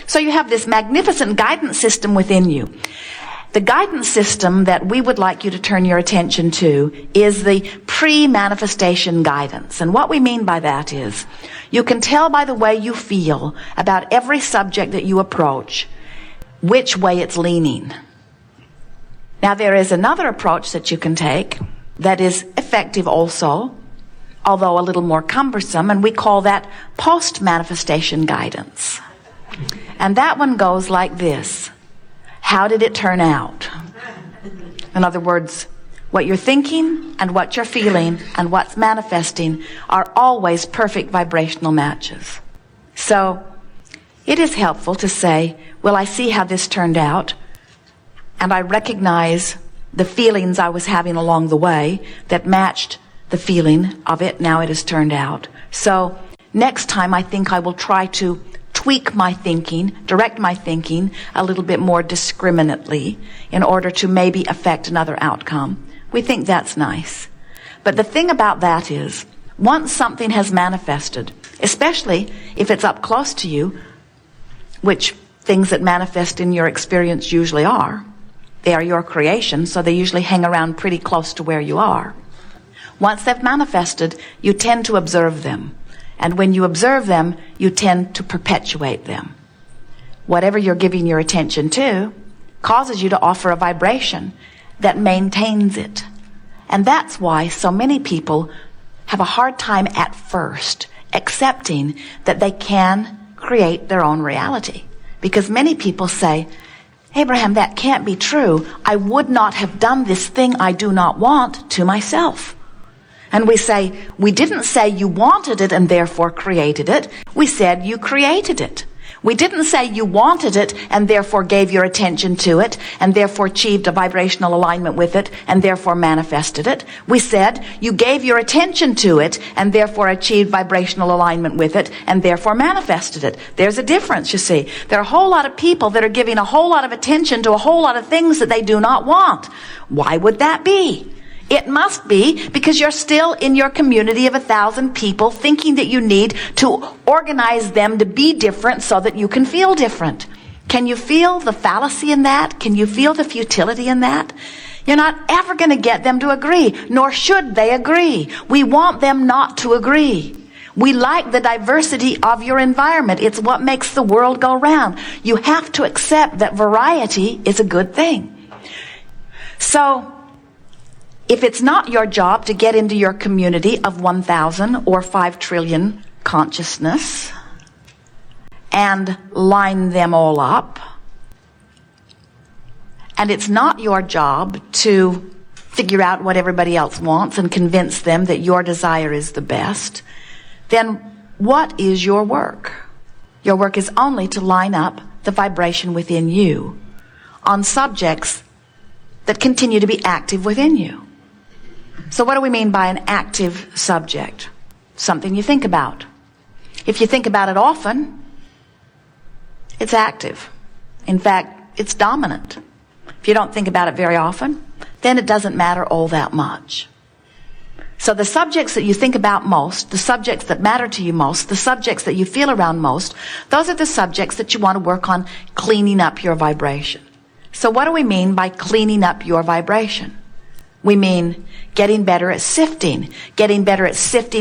So you have this magnificent guidance system within you. The guidance system that we would like you to turn your attention to is the pre-manifestation guidance. And what we mean by that is, you can tell by the way you feel about every subject that you approach which way it's leaning. Now, there is another approach that you can take that is effective also, although a little more cumbersome, and we call that post-manifestation guidance. And that one goes like this. How did it turn out? In other words, what you're thinking and what you're feeling and what's manifesting are always perfect vibrational matches. So it is helpful to say, well, I see how this turned out, and I recognize the feelings I was having along the way that matched the feeling of it. Now it has turned out. So next time I think I will try to tweak my thinking, direct my thinking a little bit more discriminately in order to maybe affect another outcome. We think that's nice. But the thing about that is, once something has manifested, especially if it's up close to you, which things that manifest in your experience usually are, they are your creation, so they usually hang around pretty close to where you are. Once they've manifested, you tend to observe them. And when you observe them, you tend to perpetuate them. Whatever you're giving your attention to causes you to offer a vibration that maintains it. And that's why so many people have a hard time at first accepting that they can create their own reality. Because many people say, Abraham, that can't be true. I would not have done this thing I do not want to myself. And we say, we didn't say you wanted it and therefore created it. We said you created it. We didn't say you wanted it and therefore gave your attention to it and therefore achieved a vibrational alignment with it and therefore manifested it. We said you gave your attention to it and therefore achieved vibrational alignment with it and therefore manifested it. There's a difference, you see. There are a whole lot of people that are giving a whole lot of attention to a whole lot of things that they do not want. Why would that be? It must be because you're still in your community of 1,000 people thinking that you need to organize them to be different so that you can feel different. Can you feel the fallacy in that? Can you feel the futility in that? You're not ever going to get them to agree, nor should they agree. We want them not to agree. We like the diversity of your environment. It's what makes the world go round. You have to accept that variety is a good thing. So, if it's not your job to get into your community of 1,000 or 5 trillion consciousness and line them all up, and it's not your job to figure out what everybody else wants and convince them that your desire is the best, then what is your work? Your work is only to line up the vibration within you on subjects that continue to be active within you. So what do we mean by an active subject? Something you think about. If you think about it often, it's active. In fact, it's dominant. If you don't think about it very often, then it doesn't matter all that much. So the subjects that you think about most, the subjects that matter to you most, the subjects that you feel around most, those are the subjects that you want to work on cleaning up your vibration. So what do we mean by cleaning up your vibration? We mean getting better at sifting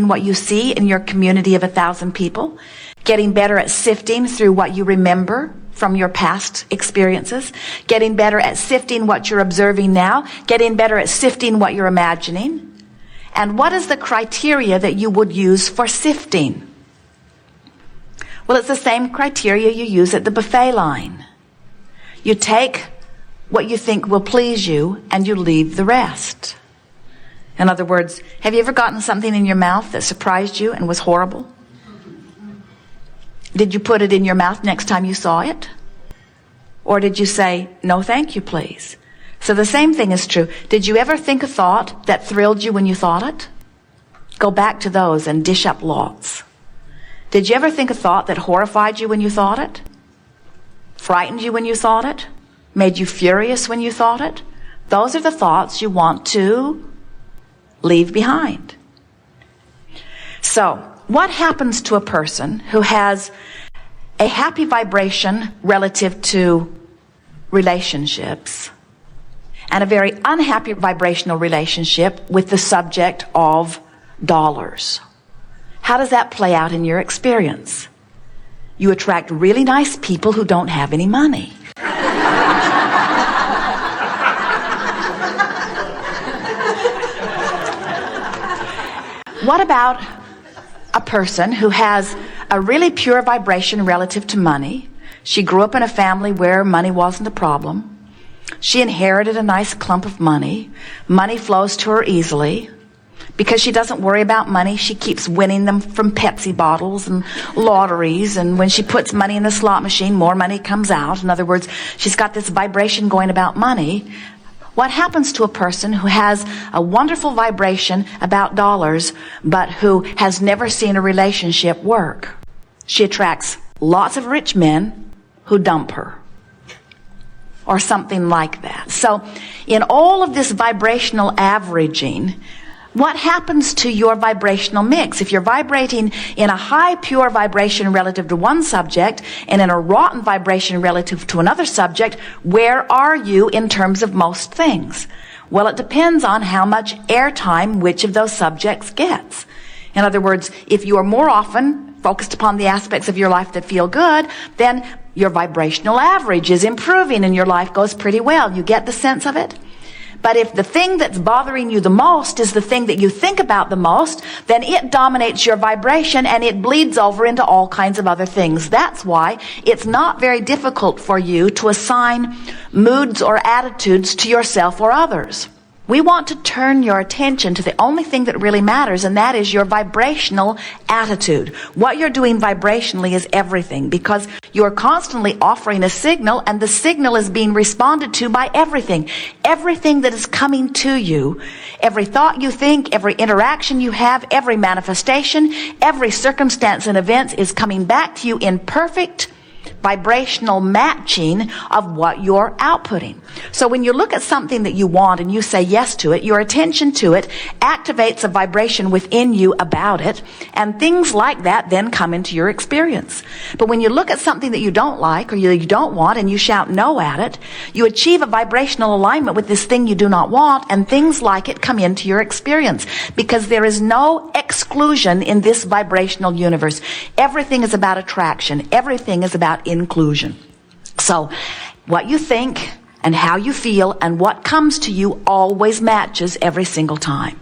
what you see in your community of 1,000 people, getting better at sifting through what you remember from your past experiences, getting better at sifting what you're observing now, getting better at sifting what you're imagining. And what is the criteria that you would use for sifting? Well, it's the same criteria you use at the buffet line. You take what you think will please you, and you leave the rest. In other words, have you ever gotten something in your mouth that surprised you and was horrible? Did you put it in your mouth next time you saw it? Or did you say, no thank you, please? So the same thing is true. Did you ever think a thought that thrilled you when you thought it? Go back to those and dish up lots. Did you ever think a thought that horrified you when you thought it? Frightened you when you thought it? Made you furious when you thought it? Those are the thoughts you want to leave behind. So, what happens to a person who has a happy vibration relative to relationships, and a very unhappy vibrational relationship with the subject of dollars. How does that play out in your experience? You attract really nice people who don't have any money. What about a person who has a really pure vibration relative to money? She grew up in a family where money wasn't a problem. She inherited a nice clump of money. Money flows to her easily. Because she doesn't worry about money, she keeps winning them from Pepsi bottles and lotteries. And when she puts money in the slot machine, more money comes out. In other words, she's got this vibration going about money. What happens to a person who has a wonderful vibration about dollars, but who has never seen a relationship work? She attracts lots of rich men who dump her, or something like that. So in all of this vibrational averaging, what happens to your vibrational mix? If you're vibrating in a high pure vibration relative to one subject and in a rotten vibration relative to another subject, where are you in terms of most things? Well, it depends on how much airtime which of those subjects gets. In other words, if you are more often focused upon the aspects of your life that feel good, then your vibrational average is improving and your life goes pretty well. You get the sense of it? But if the thing that's bothering you the most is the thing that you think about the most, then it dominates your vibration and it bleeds over into all kinds of other things. That's why it's not very difficult for you to assign moods or attitudes to yourself or others. We want to turn your attention to the only thing that really matters, and that is your vibrational attitude. What you're doing vibrationally is everything, because you're constantly offering a signal, and the signal is being responded to by everything. Everything that is coming to you, every thought you think, every interaction you have, every manifestation, every circumstance and event is coming back to you in perfect vibrational matching of what you're outputting. So when you look at something that you want and you say yes to it, your attention to it activates a vibration within you about it, and things like that then come into your experience. But when you look at something that you don't like or you don't want and you shout no at it, you achieve a vibrational alignment with this thing you do not want, and things like it come into your experience, because there is no exclusion in this vibrational universe. Everything is about attraction. Everything is about inclusion. So what you think and how you feel and what comes to you always matches every single time.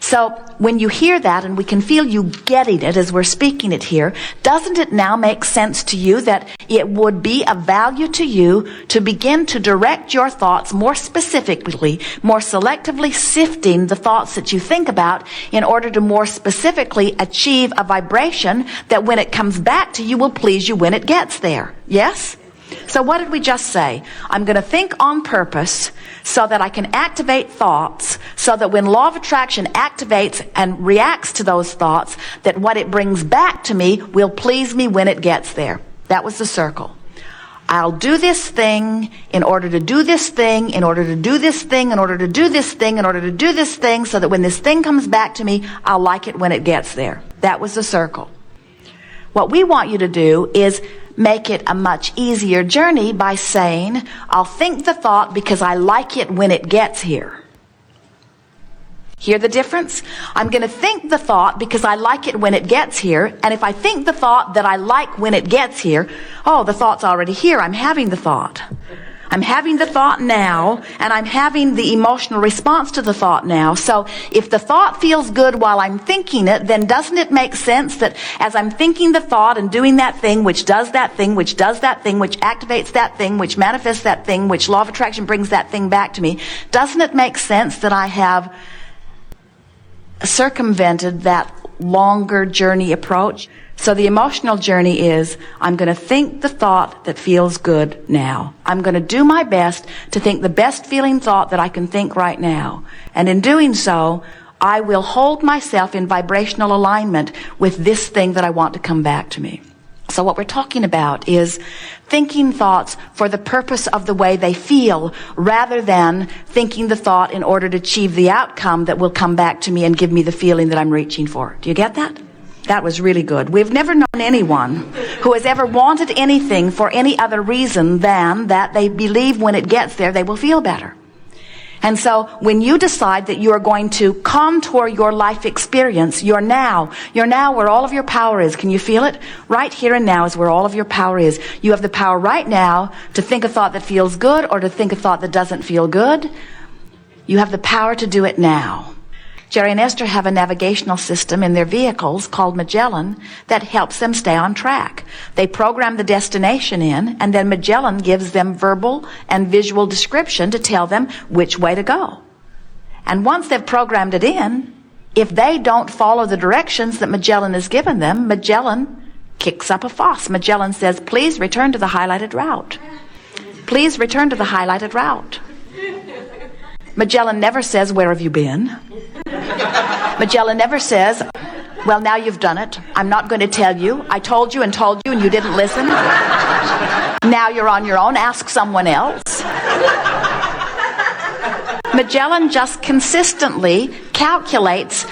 So when you hear that and we can feel you getting it as we're speaking it here, doesn't it now make sense to you that it would be of value to you to begin to direct your thoughts more specifically, more selectively sifting the thoughts that you think about in order to more specifically achieve a vibration that when it comes back to you will please you when it gets there? Yes? So what did we just say? I'm going to think on purpose so that I can activate thoughts, so that when law of attraction activates and reacts to those thoughts, that what it brings back to me will please me when it gets there. That was the circle. I'll do this thing in order to do this thing, in order to do this thing, in order to do this thing, in order to do this thing, so that when this thing comes back to me, I'll like it when it gets there. That was the circle. What we want you to do is make it a much easier journey by saying, I'll think the thought because I like it when it gets here. Hear the difference? I'm going to think the thought because I like it when it gets here. And if I think the thought that I like when it gets here, oh, the thought's already here. I'm having the thought. I'm having the thought now, and I'm having the emotional response to the thought now. So if the thought feels good while I'm thinking it, then doesn't it make sense that as I'm thinking the thought and doing that thing, which does that thing, which does that thing, which activates that thing, which manifests that thing, which law of attraction brings that thing back to me, doesn't it make sense that I have circumvented that longer journey approach? So the emotional journey is, I'm going to think the thought that feels good now. I'm going to do my best to think the best feeling thought that I can think right now. And in doing so, I will hold myself in vibrational alignment with this thing that I want to come back to me. So what we're talking about is thinking thoughts for the purpose of the way they feel, rather than thinking the thought in order to achieve the outcome that will come back to me and give me the feeling that I'm reaching for. Do you get that? That was really good. We've never known anyone who has ever wanted anything for any other reason than that they believe when it gets there they will feel better. And so when you decide that you are going to contour your life experience, you're now where all of your power is. Can you feel it? Right here and now is where all of your power is. You have the power right now to think a thought that feels good or to think a thought that doesn't feel good. You have the power to do it now. Jerry and Esther have a navigational system in their vehicles called Magellan that helps them stay on track. They program the destination in, and then Magellan gives them verbal and visual description to tell them which way to go. And once they've programmed it in, if they don't follow the directions that Magellan has given them, Magellan kicks up a fuss. Magellan says, please return to the highlighted route. Please return to the highlighted route. Magellan never says, where have you been? Magellan never says, well, now you've done it. I'm not going to tell you. I told you and you didn't listen. Now you're on your own. Ask someone else. Magellan just consistently calculates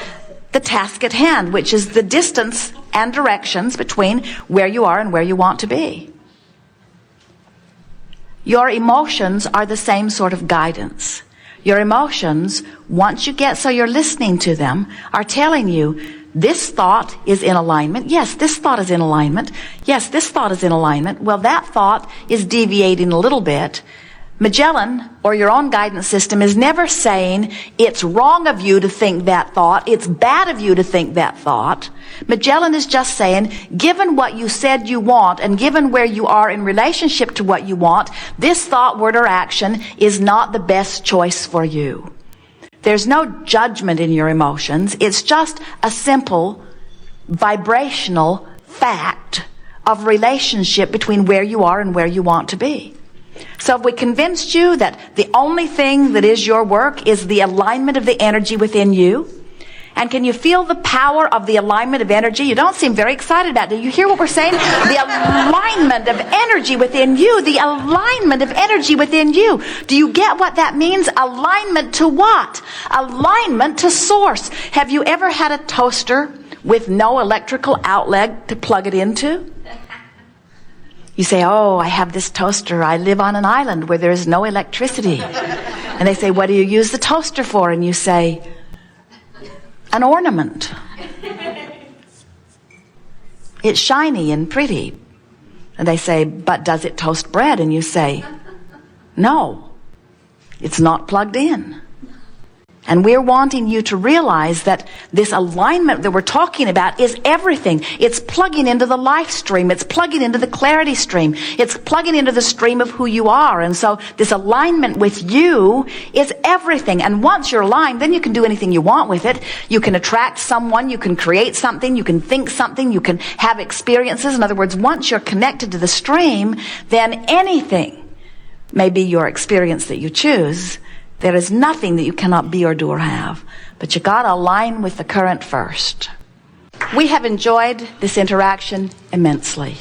the task at hand, which is the distance and directions between where you are and where you want to be. Your emotions are the same sort of guidance. Your emotions, once you get so you're listening to them, are telling you, this thought is in alignment. Yes, this thought is in alignment. Yes, this thought is in alignment. Well, that thought is deviating a little bit. Magellan, or your own guidance system, is never saying it's wrong of you to think that thought, it's bad of you to think that thought. Magellan is just saying, given what you said you want, and given where you are in relationship to what you want, this thought, word, or action is not the best choice for you. There's no judgment in your emotions. It's just a simple vibrational fact of relationship between where you are and where you want to be. So if we convinced you that the only thing that is your work is the alignment of the energy within you, and can you feel the power of the alignment of energy? You don't seem very excited about it. Do you hear what we're saying? The alignment of energy within you. The alignment of energy within you. Do you get what that means? Alignment to what? Alignment to source. Have you ever had a toaster with no electrical outlet to plug it into? You say, oh, I have this toaster. I live on an island where there is no electricity. And they say, what do you use the toaster for? And you say, an ornament. It's shiny and pretty. And they say, but does it toast bread? And you say, no, it's not plugged in. And we're wanting you to realize that this alignment that we're talking about is everything. It's plugging into the life stream. It's plugging into the clarity stream. It's plugging into the stream of who you are. And so this alignment with you is everything. And once you're aligned, then you can do anything you want with it. You can attract someone. You can create something. You can think something. You can have experiences. In other words, once you're connected to the stream, then anything may be your experience that you choose. There is nothing that you cannot be or do or have. But you got to align with the current first. We have enjoyed this interaction immensely.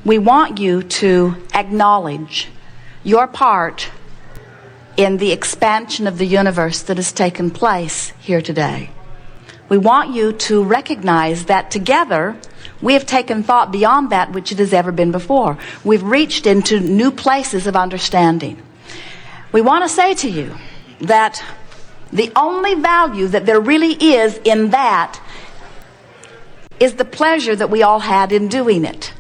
We want you to acknowledge your part in the expansion of the universe that has taken place here today. We want you to recognize that together we have taken thought beyond that which it has ever been before. We've reached into new places of understanding. We want to say to you that the only value that there really is in that is the pleasure that we all had in doing it.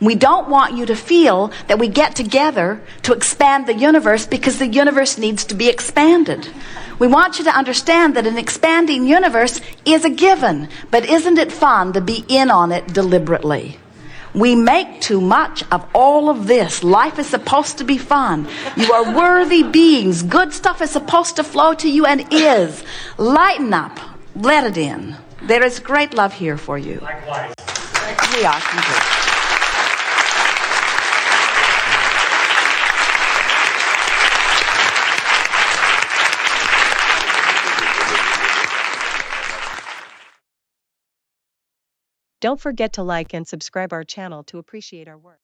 We don't want you to feel that we get together to expand the universe because the universe needs to be expanded. We want you to understand that an expanding universe is a given, but isn't it fun to be in on it deliberately? We make too much of all of this. Life is supposed to be fun. You are worthy beings. Good stuff is supposed to flow to you and is. Lighten up. Let it in. There is great love here for you. Likewise. We are complete. Don't forget to like and subscribe our channel to appreciate our work.